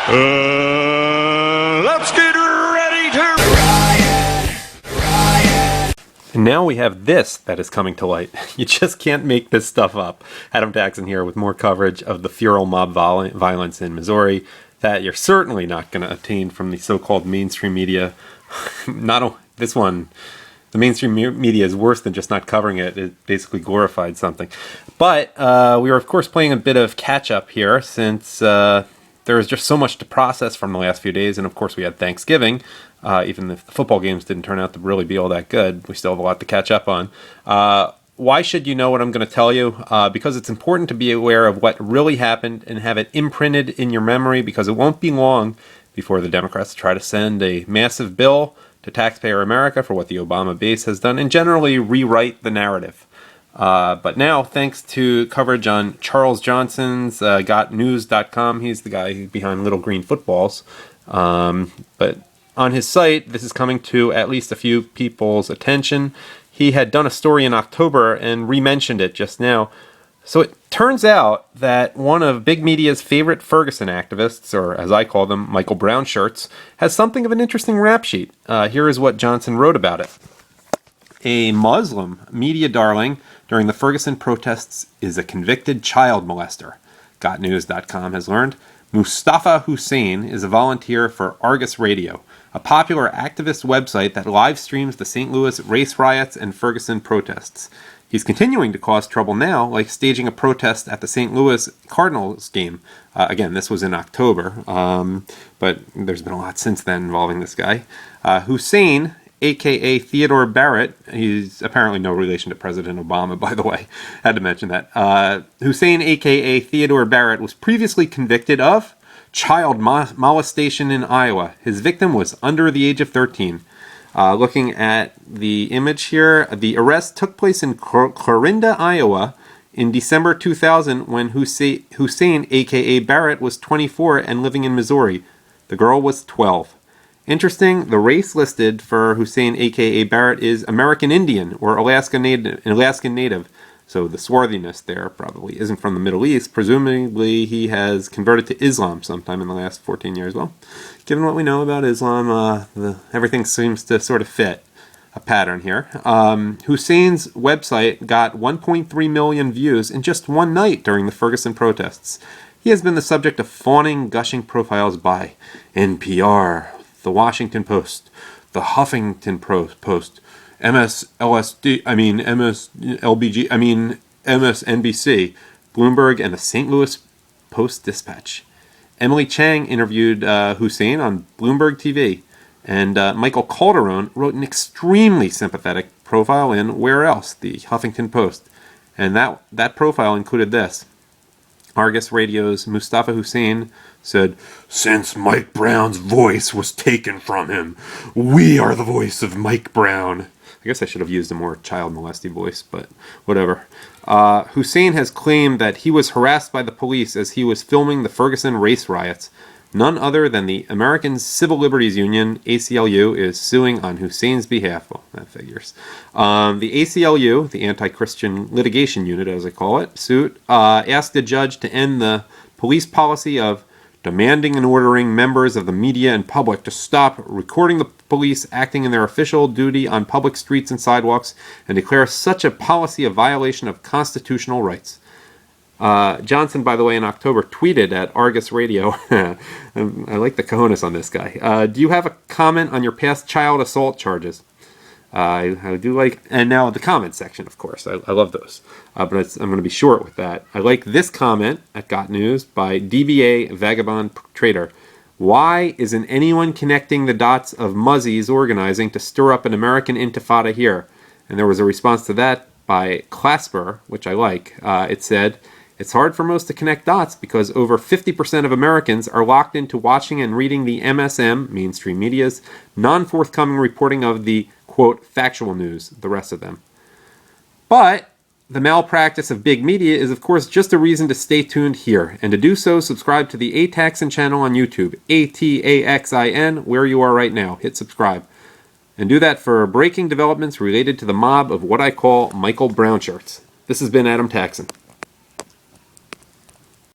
Let's get ready to riot! And now we have this that is coming to light. You just can't make this stuff up. Adam Jackson here with more coverage of the feral mob violence in Missouri that you're certainly not going to obtain from the so-called mainstream media. This one, the mainstream media is worse than just not covering it. It basically glorified something. But we are, of course, playing a bit of catch-up here since there was just so much to process from the last few days. And, of course, we had Thanksgiving. Even if the football games didn't turn out to really be all that good, we still have a lot to catch up on. Why should you know what I'm going to tell you? Because it's important to be aware of what really happened and have it imprinted in your memory, because it won't be long before the Democrats try to send a massive bill to taxpayer America for what the Obama base has done and generally rewrite the narrative. But now, thanks to coverage on Charles Johnson's gotnews.com, he's the guy behind Little Green Footballs. But on his site, this is coming to at least a few people's attention. He had done a story in October and re-mentioned it just now. So it turns out that one of big media's favorite Ferguson activists, or as I call them, Michael Brown shirts, has something of an interesting rap sheet. Here is what Johnson wrote about it. A Muslim media darling during the Ferguson protests is a convicted child molester, GotNews.com has learned. Mustafa Hussein is a volunteer for Argus Radio, a popular activist website that live streams the St. Louis race riots and Ferguson protests. He's continuing to cause trouble now, like staging a protest at the St. Louis Cardinals game. Again, this was in October, but there's been a lot since then involving this guy. Hussein, a.k.a. Theodore Barrett, he's apparently no relation to President Obama, by the way. Had to mention that. Hussein, a.k.a. Theodore Barrett, was previously convicted of child molestation in Iowa. His victim was under the age of 13. Looking at the image here, the arrest took place in Clarinda, Iowa in December 2000 when Hussein, a.k.a. Barrett, was 24 and living in Missouri. The girl was 12. Interesting, the race listed for Hussein, a.k.a. Barrett, is American Indian or Alaskan Native. So the swarthiness there probably isn't from the Middle East. Presumably he has converted to Islam sometime in the last 14 years. Well, given what we know about Islam, everything seems to sort of fit a pattern here. Hussein's website got 1.3 million views in just one night during the Ferguson protests. He has been the subject of fawning, gushing profiles by NPR, The Washington Post, The Huffington Post, MSNBC, Bloomberg, and the St. Louis Post-Dispatch. Emily Chang interviewed Hussein on Bloomberg TV, and Michael Calderon wrote an extremely sympathetic profile in Where Else, the Huffington Post. And that profile included this. Argus Radio's Mustafa Hussein said, "Since Mike Brown's voice was taken from him, we are the voice of Mike Brown." I guess I should have used a more child molesting voice, but whatever. Hussein has claimed that he was harassed by the police as he was filming the Ferguson race riots. None other than the American Civil Liberties Union, ACLU, is suing on Hussein's behalf. Well, that figures. The ACLU, the Anti-Christian Litigation Unit, as I call it, suit, asked the judge to end the police policy of demanding and ordering members of the media and public to stop recording the police acting in their official duty on public streets and sidewalks and declare such a policy a violation of constitutional rights. Johnson, by the way, in October tweeted at Argus Radio. I like the cojones on this guy. Do you have a comment on your past child assault charges? I do like, and now the comment section, of course. I love those. But I'm going to be short with that. I like this comment at Got News by DBA Vagabond Trader. Why isn't anyone connecting the dots of Muzzies organizing to stir up an American intifada here? And there was a response to that by Clasper, which I like. It said, "It's hard for most to connect dots because over 50% of Americans are locked into watching and reading the MSM, mainstream media's, non-forthcoming reporting of the, quote, factual news, the rest of them." But the malpractice of big media is, of course, just a reason to stay tuned here. And to do so, subscribe to the ATAXIN channel on YouTube, ATAXIN, where you are right now. Hit subscribe. And do that for breaking developments related to the mob of what I call Michael Brown shirts. This has been Adam Taxin.